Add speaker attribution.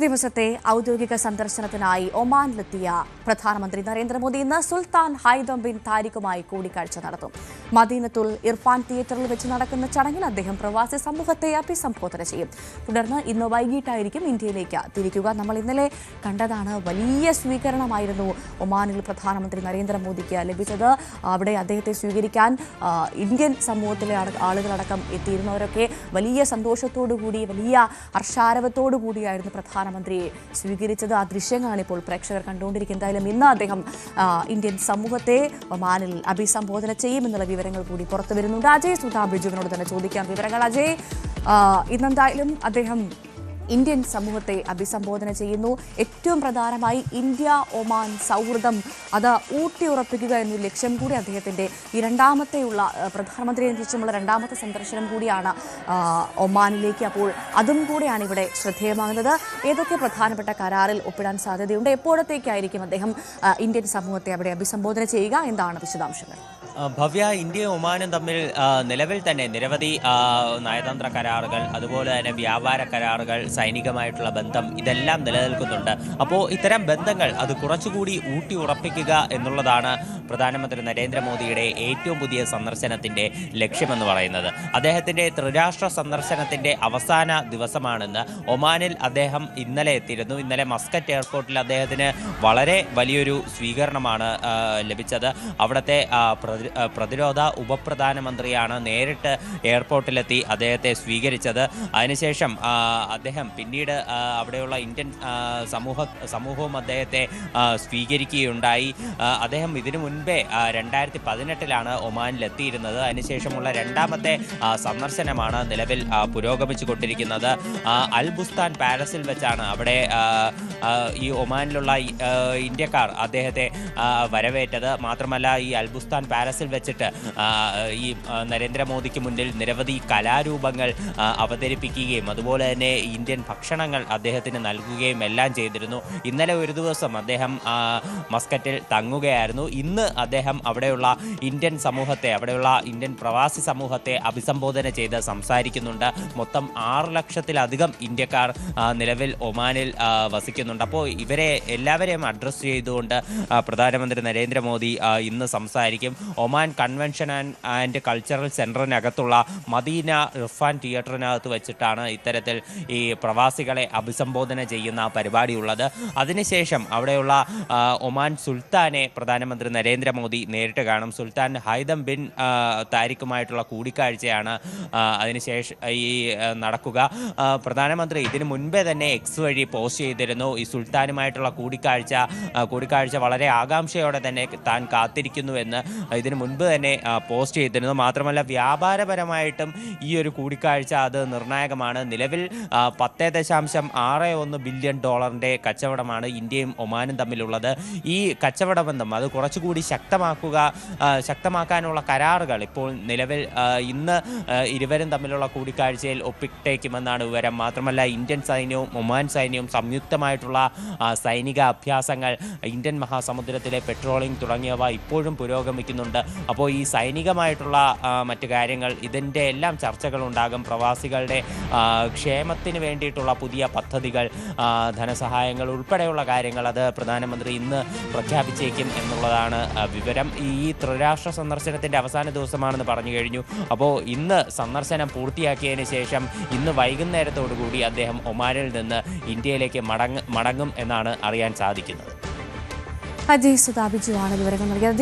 Speaker 1: ദിവസത്തെ ഔദ്യോഗിക സന്ദർശനത്തിനായി ഒമാനിലെത്തിയ പ്രധാനമന്ത്രി നരേന്ദ്രമോദി ഇന്ന് സുൽത്താൻ ഹൈതം ബിൻ താരിഖുമായി കൂടിക്കാഴ്ച നടത്തും. മദീനത്തുൽ ഇർഫാൻ തിയേറ്ററിൽ വെച്ച് നടക്കുന്ന ചടങ്ങിൽ അദ്ദേഹം പ്രവാസി സമൂഹത്തെ അഭിസംബോധന ചെയ്യും. തുടർന്ന് ഇന്ന് വൈകിട്ടായിരിക്കും ഇന്ത്യയിലേക്ക് തിരിക്കുക. നമ്മൾ ഇന്നലെ കണ്ടതാണ്, വലിയ സ്വീകരണമായിരുന്നു ഒമാനിൽ പ്രധാനമന്ത്രി നരേന്ദ്രമോദിക്ക് ലഭിച്ചത്. അവിടെ അദ്ദേഹത്തെ സ്വീകരിക്കാൻ ഇന്ത്യൻ സമൂഹത്തിലെ ആളുകളടക്കം എത്തിയിരുന്നവരൊക്കെ വലിയ സന്തോഷത്തോടുകൂടി, വലിയ ഹർഷാരവത്തോടുകൂടിയായിരുന്നു പ്രധാനമന്ത്രിയെ സ്വീകരിച്ചത്. ആ ദൃശ്യങ്ങളാണ് ഇപ്പോൾ പ്രേക്ഷകർ കണ്ടുകൊണ്ടിരിക്കുന്നത്. എന്തായാലും ഇന്ന് അദ്ദേഹം ഇന്ത്യൻ സമൂഹത്തെ ഒമാനിൽ അഭിസംബോധന ചെയ്യുമെന്നുള്ള വിവരങ്ങൾ കൂടി പുറത്തു വരുന്നുണ്ട്. അജയ് സുധാ ബിജുവിനോട് തന്നെ ചോദിക്കാം വിവരങ്ങൾ. അജയ്, ഇന്നെന്തായാലും അദ്ദേഹം ഇന്ത്യൻ സമൂഹത്തെ അഭിസംബോധന ചെയ്യുന്നു. ഏറ്റവും പ്രധാനമായി ഇന്ത്യ ഒമാൻ സൗഹൃദം അത് ഊട്ടിയുറപ്പിക്കുക എന്നൊരു ലക്ഷ്യം കൂടി അദ്ദേഹത്തിൻ്റെ ഈ രണ്ടാമത്തെയുള്ള പ്രധാനമന്ത്രിയെ കുറിച്ചുമുള്ള രണ്ടാമത്തെ സന്ദർശനം കൂടിയാണ് ഒമാനിലേക്ക്. അപ്പോൾ അതും കൂടിയാണ് ഇവിടെ ശ്രദ്ധേയമാകുന്നത്. ഏതൊക്കെ പ്രധാനപ്പെട്ട കരാറിൽ ഒപ്പിടാൻ സാധ്യതയുണ്ട്? എപ്പോഴത്തേക്കായിരിക്കും അദ്ദേഹം ഇന്ത്യൻ സമൂഹത്തെ അവിടെ അഭിസംബോധന ചെയ്യുക? എന്താണ് വിശദാംശങ്ങൾ?
Speaker 2: ഭവ്യ, ഇന്ത്യയും ഒമാനും തമ്മിൽ നിലവിൽ തന്നെ നിരവധി നയതന്ത്ര കരാറുകൾ, അതുപോലെ തന്നെ വ്യാപാര കരാറുകൾ, സൈനികമായിട്ടുള്ള ബന്ധം ഇതെല്ലാം നിലനിൽക്കുന്നുണ്ട്. അപ്പോൾ ഇത്തരം ബന്ധങ്ങൾ അത് കുറച്ചുകൂടി ഊട്ടി ഉറപ്പിക്കുക എന്നുള്ളതാണ് പ്രധാനമന്ത്രി നരേന്ദ്രമോദിയുടെ ഏറ്റവും പുതിയ സന്ദർശനത്തിൻ്റെ ലക്ഷ്യമെന്ന് പറയുന്നത്. അദ്ദേഹത്തിൻ്റെ ത്രിരാഷ്ട്ര സന്ദർശനത്തിൻ്റെ അവസാന ദിവസമാണെന്ന്. ഒമാനിൽ അദ്ദേഹം ഇന്നലെ എത്തിയിരുന്നു. ഇന്നലെ മസ്കറ്റ് എയർപോർട്ടിൽ അദ്ദേഹത്തിന് വളരെ വലിയൊരു സ്വീകരണമാണ് ലഭിച്ചത്. അവിടുത്തെ പ്രതിരോധ ഉപപ്രധാനമന്ത്രിയാണ് നേരിട്ട് എയർപോർട്ടിലെത്തി അദ്ദേഹത്തെ സ്വീകരിച്ചത്. അതിനുശേഷം അദ്ദേഹം പിന്നീട് അവിടെയുള്ള ഇന്ത്യൻ സമൂഹവും അദ്ദേഹത്തെ സ്വീകരിക്കുകയുണ്ടായി. അദ്ദേഹം ഇതിനു മുൻപേ 2018 ഒമാനിലെത്തിയിരുന്നത്. അതിനുശേഷമുള്ള രണ്ടാമത്തെ സന്ദർശനമാണ് നിലവിൽ പുരോഗമിച്ചു കൊണ്ടിരിക്കുന്നത്. അൽ ബുസ്താൻ പാലസിൽ വെച്ചാണ് അവിടെ ഈ ഒമാനിലുള്ള ഇന്ത്യക്കാർ അദ്ദേഹത്തെ വരവേറ്റത്. മാത്രമല്ല, ഈ അൽ ബുസ്താൻ പാലസിൽ വെച്ചിട്ട് ഈ നരേന്ദ്രമോദിക്ക് മുന്നിൽ നിരവധി കലാരൂപങ്ങൾ അവതരിപ്പിക്കുകയും അതുപോലെ തന്നെ ഇന്ത്യൻ ഭക്ഷണങ്ങൾ അദ്ദേഹത്തിന് നൽകുകയും എല്ലാം ചെയ്തിരുന്നു. ഇന്നലെ ഒരു ദിവസം അദ്ദേഹം മസ്കറ്റിൽ തങ്ങുകയായിരുന്നു. ഇന്ന് അദ്ദേഹം അവിടെയുള്ള ഇന്ത്യൻ സമൂഹത്തെ, അവിടെയുള്ള ഇന്ത്യൻ പ്രവാസി സമൂഹത്തെ അഭിസംബോധന ചെയ്ത് സംസാരിക്കുന്നുണ്ട്. മൊത്തം 6 ലക്ഷത്തിലധികം ഇന്ത്യക്കാർ നിലവിൽ ഒമാനിൽ വസിക്കുന്നുണ്ട്. അപ്പോൾ ഇവരെ എല്ലാവരെയും അഡ്രസ്സ് ചെയ്തുകൊണ്ട് പ്രധാനമന്ത്രി നരേന്ദ്രമോദി ഇന്ന് സംസാരിക്കും. Oman convention and cultural സെൻറ്ററിനകത്തുള്ള Medina Irfan തിയേറ്ററിനകത്ത് വെച്ചിട്ടാണ് ഇത്തരത്തിൽ ഈ പ്രവാസികളെ അഭിസംബോധന ചെയ്യുന്ന പരിപാടിയുള്ളത്. അതിനുശേഷം അവിടെയുള്ള ഒമാൻ സുൽത്താനെ പ്രധാനമന്ത്രി നരേന്ദ്രമോദി നേരിട്ട് കാണും. സുൽത്താൻ ഹൈതം ബിൻ താരിഖുമായിട്ടുള്ള കൂടിക്കാഴ്ചയാണ് അതിനുശേഷം ഈ നടക്കുക. പ്രധാനമന്ത്രി ഇതിനു മുൻപേ തന്നെ എക്സ് വഴി പോസ്റ്റ് ചെയ്തിരുന്നു. ഈ സുൽത്താനുമായിട്ടുള്ള കൂടിക്കാഴ്ച വളരെ ആകാംക്ഷയോടെ തന്നെ താൻ കാത്തിരിക്കുന്നുവെന്ന് ഇതിനു മുൻപ് തന്നെ പോസ്റ്റ് ചെയ്തിരുന്നു. മാത്രമല്ല, വ്യാപാരപരമായിട്ടും ഈ ഒരു കൂടിക്കാഴ്ച അത് നിർണായകമാണ്. നിലവിൽ $10.61 ബില്യൺ കച്ചവടമാണ് ഇന്ത്യയും ഒമാനും തമ്മിലുള്ളത്. ഈ കച്ചവട ബന്ധം അത് കുറച്ചുകൂടി ശക്തമാക്കാനുള്ള കരാറുകൾ ഇപ്പോൾ നിലവിൽ ഇന്ന് ഇരുവരും തമ്മിലുള്ള കൂടിക്കാഴ്ചയിൽ ഒപ്പിട്ടേക്കുമെന്നാണ് വിവരം. മാത്രമല്ല, ഇന്ത്യൻ സൈന്യവും ഒമാൻ സൈന്യവും സംയുക്തമായിട്ടുള്ള സൈനിക അഭ്യാസങ്ങൾ, ഇന്ത്യൻ മഹാസമുദ്രത്തിലെ പെട്രോളിംഗ് തുടങ്ങിയവ ഇപ്പോഴും പുരോഗമിക്കുന്നുണ്ട്. അപ്പോൾ ഈ സൈനികമായിട്ടുള്ള മറ്റു കാര്യങ്ങൾ, ഇതിൻ്റെ എല്ലാം ചർച്ചകളുണ്ടാകും. പ്രവാസികളുടെ ക്ഷേമത്തിന് വേണ്ടിയിട്ടുള്ള പുതിയ പദ്ധതികൾ, ധനസഹായങ്ങൾ ഉൾപ്പെടെയുള്ള കാര്യങ്ങൾ അത് പ്രധാനമന്ത്രി ഇന്ന് പ്രഖ്യാപിച്ചേക്കും എന്നുള്ളതാണ് വിവരം. ഈ ത്രിരാഷ്ട്ര സന്ദർശനത്തിൻ്റെ അവസാന ദിവസമാണെന്ന് പറഞ്ഞു കഴിഞ്ഞു. അപ്പോൾ ഇന്ന് സന്ദർശനം പൂർത്തിയാക്കിയതിന് ശേഷം ഇന്ന് വൈകുന്നേരത്തോടുകൂടി അദ്ദേഹം ഒമാനിൽ നിന്ന് ഇന്ത്യയിലേക്ക് മടങ്ങും എന്നാണ് അറിയാൻ സാധിക്കുന്നത്.
Speaker 1: അജയ് സുധാ ബിജുവാണ് വിവരങ്ങൾ നൽകിയത്.